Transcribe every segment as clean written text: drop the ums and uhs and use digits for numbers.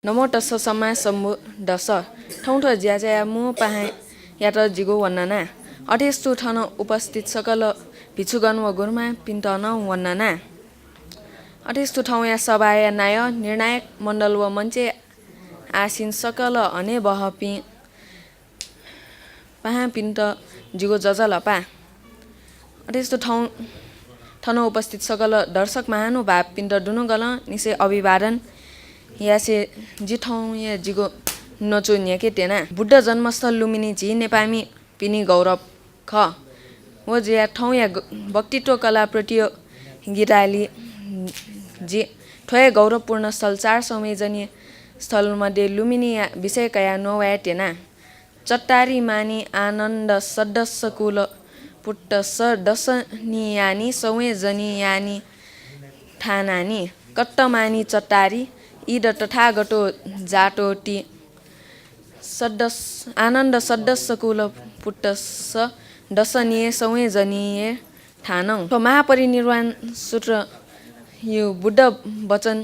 नमो तस्स सम्मा सम्भु दस ठौठ ज्याज्या मु पाहे या त जिगो वन्नना अठेस्तु ठन उपस्थित सकल भिक्षुगण व गुरुमा पिन्टन वन्नना अठेस्तु ठाउँ या सभा या नाय निर्णायक मण्डल व मञ्चे आसीन सकल हने बहपि पाहा पिन्ट जिगो जजलपा अठेस्तु ठाउँ ठन उपस्थित सकल दर्शक महानु भाव पिन्ट दुनु गल निसे अभिवादन यासे जी ठाउँ या जिगो नचो न्याके टेना बुद्ध जन्मस्थल लुम्बिनी झी नेपामी पिनी गौरव ख वो जिया ठाउँ या व्यक्तित्व कला प्रतियोगिताली जी ठोय गौरवपूर्ण स्थल 4 संवेदनीय स्थलमध्ये लुम्बिनी विषयकया नोवाया टेना चट्टारी मानी आनन्द सदस्य कुल पुट्ट दशनियानी संवेदनीयानी ठानानी कट्टमानी चट्टारी ईद तथागतो जाटोटी आनन्द सदस्य कुल पुट्ट दशनीय संवेदनीय ठानौ महापरिनिर्वाण सूत्र यो बुद्ध वचन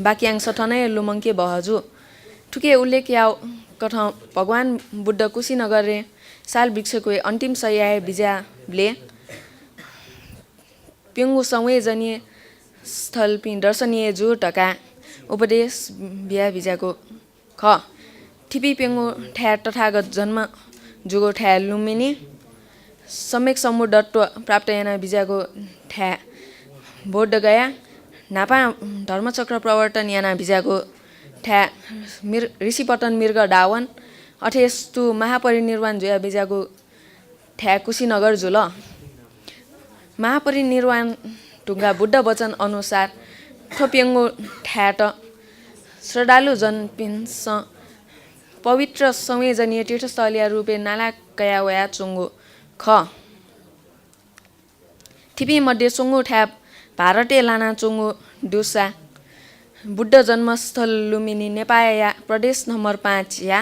वाक्यांश ठनै लुमङ्के बहजु ठुके उल्लेख याव कथ भगवान बुद्ध कुशीनगर रे साल वृक्षको अन्तिम सयाय बिजाले पेङ्गु संवेदनीय स्थल पि दर्शनीय जु टका उपदेश बिहा भिजाको ख ठिपी पेङ्गु ठ्या तथागत जन्म जुगो ठ्या लुम्बिनी सम्यक समुद्रत्व प्राप्त याना बिजाको ठ्या बोध गया नापा धर्मचक्र प्रवर्तन याना बिजाको ठ्या ऋषिपतन मृग डावन अठेस्तु महापरिनिर्वाण जुया बिजाको ठ्या कुशीनगर जुल महापरिनिर्वाण ढुङ्गा बुद्ध वचन अनुसार ठोप्यङ्गो ठ्याट श्रद्धालु जनपिन्स पवित्र संवेदनीय तीर्थस्थलीय रूपे नाला कया वया चुङ्गो ख थिपी मध्ये चुङ्गो ठ्याप भारते लाना चुङ्गो डुसा बुद्ध जन्मस्थल लुम्बिनी नेपाया प्रदेश नम्बर 5 या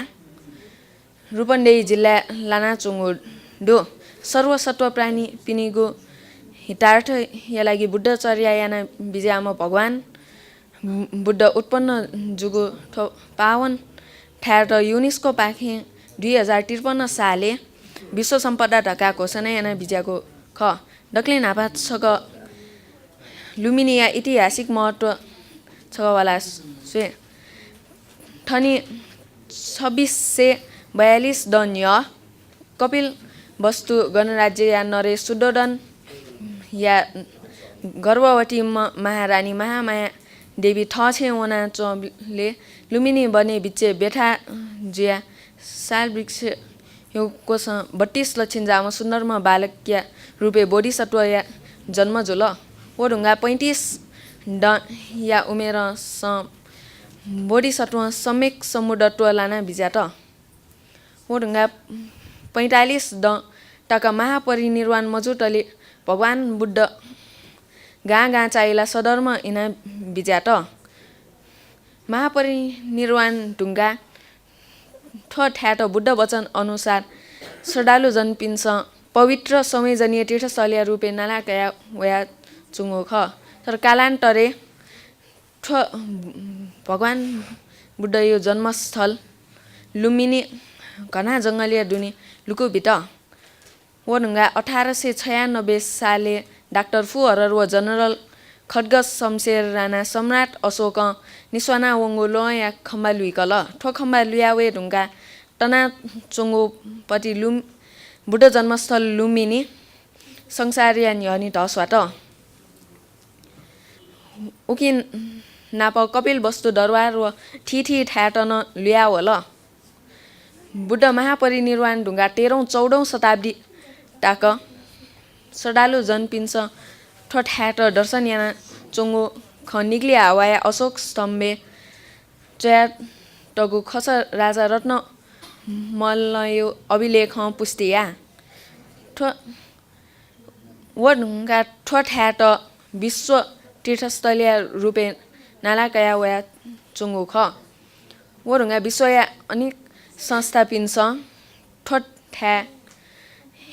रूपन्देही जिल्ला लाना चुङ्गो डो सर्वसत्व प्राणी पिनिगो हितार्थ या लागि बुद्धचर्या याना बिजामा भगवान बुद्ध उत्पन्न जुगो पावन ठ्याट युनेस्को पाखे 2053 साले विश्व सम्पदा ढका घोषणा याना बिजाको ख डक्ले नापा छक लुम्बिनी या ऐतिहासिक महत्व छवाला से ठनी 2642 दन य कपिल वस्तु गणराज्य या नरे सुदोधन या गर्भवती महारानी महामाया देवी ठछे वना चले लुम्बिनी बने बिचे बेठा जिया साल वृक्ष यो कोस 32 लक्षण जामा सुन्दरमा बालक्या रूपे बोधिसत्व या जन्म जुल वो ढुङ्गा 35 ड या उमेर स बोधिसत्व सम्यक समुद्रत्व लाना बिजाट वो ढुङ्गा 45 ड टका महापरिनिर्वाण मजुटले भगवान बुद्ध गाँ चाहिला सदरमा इना बिजाट महापरिनिर्वाण ढुङ्गा ठ्याट बुद्ध वचन अनुसार श्रद्धालु जनपिन्स पवित्र संवेदनीय तीर्थस्थलीय रूपे नाला कया वया चुङ्गो ख तर कालान्तरे भगवान बुद्ध यो जन्मस्थल लुम्बिनी घना जङ्गलीय दुनी लुकुभिट वो ढुङ्गा 1896 साले डाक्टर फुहरर व जनरल खड्गस शमशेर राणा सम्राट अशोक निस्वाना वङ्गो लो या खम्बा लुइकल ठो खम्बा लुयावे ढुङ्गा टना चोङ्गोपट्टि बुद्ध जन्मस्थल लुम्बिनी संसारिया न्यनी ढसवाट उकि नाप कपिल वस्तु दरबार व ठिठी ठ्याटन लुयावल बुद्ध महापरिनिर्वाण ढुङ्गा 13औं-14औं शताब्दी टाक श्रद्धालु जनपिन्स ठ्याट दर्शन याना चोङ्गो ख निग्लिया हावाया अशोक स्तम्भे चया टगु खस राजा रत्न मल्लयो अभिलेख पुस्तिया वो ढुङ्गा ठ्याट विश्व तीर्थस्थलीय रूपे नालाकया वया चुङ्गो ख वो ढुङ्गा विश्वया अनेक संस्था पिन्स ठ्या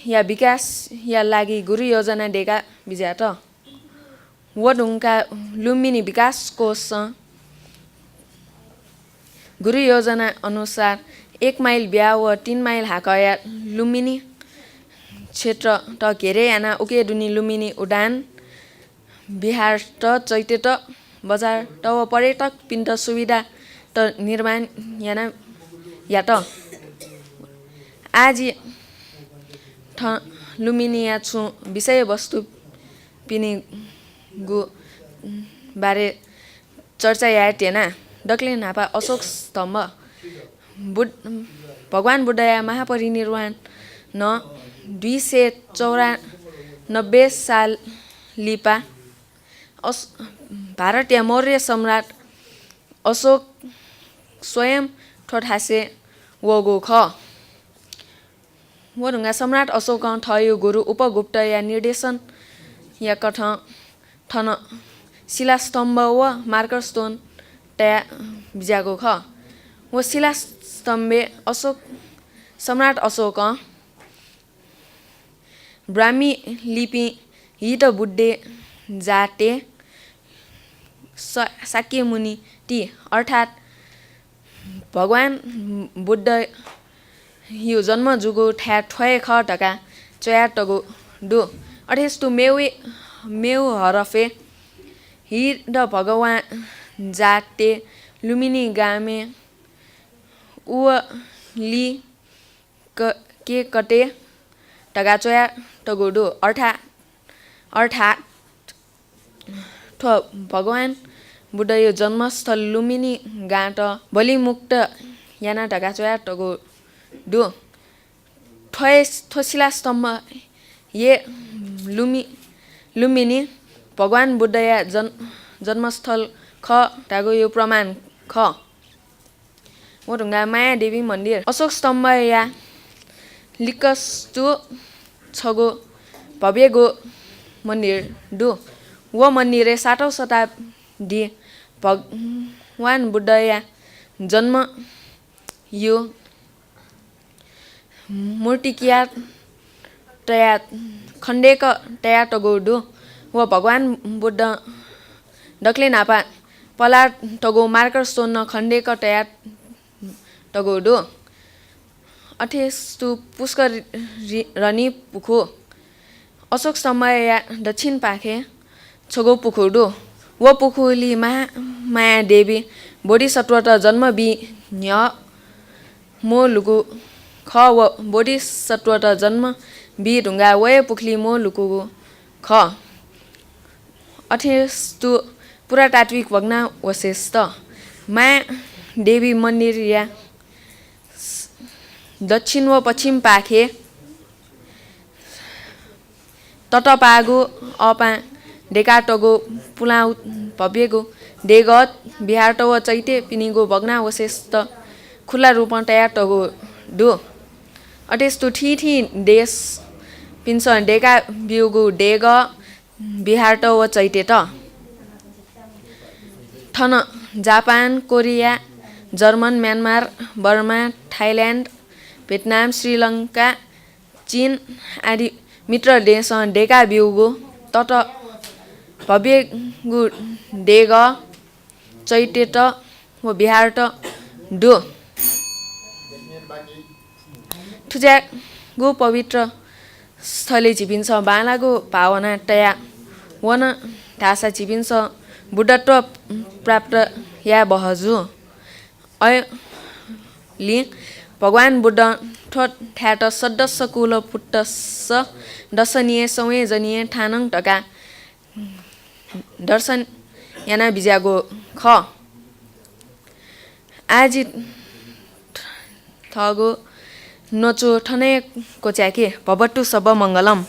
या विकास या लागि गुरु योजना डेगा बिजाट वो ढुङ्गा लुम्बिनी विकास कोष गुरु योजना अनुसार 1 माइल ब्या व 3 माइल हाकया लुम्बिनी क्षेत्र त घेरे याना उके दुनी लुम्बिनी उडान बिहार त चैते त बजार त व पर्यटक पिण्ड सुविधा त निर्माण याना या त आज लुम्बिनी या छु विषय वस्तु पिनी गु बारे चर्चा या टेना डक्ले नापा अशोक स्तम्भ भगवान बुद्धया महापरिनिर्वाण न 294 साल लिपा भारतीय मौर्य सम्राट अशोक स्वयं ठोठासे वगो ख वो ढुङ्गा सम्राट अशोक ठयो गुरु उपगुप्त या निर्देशन या कठ ठन शिलास्तम्भ व मार्कर स्टोन टया बिजाको ख वो शिलास्तम्भे अशोक सम्राट अशोक ब्राह्मी लिपि हिट बुड्डे जाटे शाक्य मुनि टी अर्थात् भगवान बुद्ध यो जन्म जुगो ठ्या ठ्वय ख ढका चया टगो डो अठेस्तु मेउ हरफे हिड भगवान जाटे लुम्बिनी गामे उ ली के कटे ढका चया टगो डो अर्थात् भगवान बुद्ध यो जन्मस्थल लुम्बिनी गाँट बलिमुक्त याना ढका चया टगो डो ठोसिला स्तम्भ ये लुम्बिनी भगवान बुद्ध या जन्मस्थल ख ढागो यो प्रमाण ख वो ढुङ्गा माया देवी मन्दिर अशोक स्तम्भ या लिकस्तु छगो भव्यगो मन्दिर डो वो मन्दिरे 7औं शताब्दी भगवान बुद्ध या जन्म यो मूर्तिकिया तया खण्डेक तया टगो डो व भगवान बुद्ध डक्ले नापा पला टगो मार्कर स्टोन न खण्डेक तया टगो डो अठेस्तु पुष्कर रनी पुखो अशोक स्तम्भ या दक्षिण पाखे छगो पुखो डो वो पुखोली माया देवी बोधिसत्व त जन्म बि न्य मो लुगु ख व बोधिसत्व त जन्म बि ढुङ्गा वय पुखली मो लुकु ख अठेस्तु पुरातात्विक भग्नावशेष माया देवी मन्दिर या दक्षिण व पश्चिम पाखे तटपागो अपा डेकाटगो पुलाउ भव्यगो डेगत बिहार व चैते पिनिगो भग्नावशेष त खुला रूपमा तयार टगो डो अटेस्तु ठीठी देश पिन्छ डेका बिउगु डेग बिहार व चैते त ठन Japan Korea German Myanmar Burma Thailand Vietnam Sri Lanka चीन आदि मित्र देश डेका बिउगु तट भव्यगु डेग चैते त व बिहार त डो थुज्यागो पवित्र स्थली छिपिन्छ बालागो भावना टया वन ढासा छिपिन्छ बुद्धत्व प्राप्त या बहजु अयली भगवान बुद्ध ठ्याट सदस्य कुल पुट्टस दर्शनीय संवेदनीय ठानङ ढका दर्शन याना बिजागो ख आजि थगो नचो ठनै कोच्याके भवट्टु सब मङ्गलम।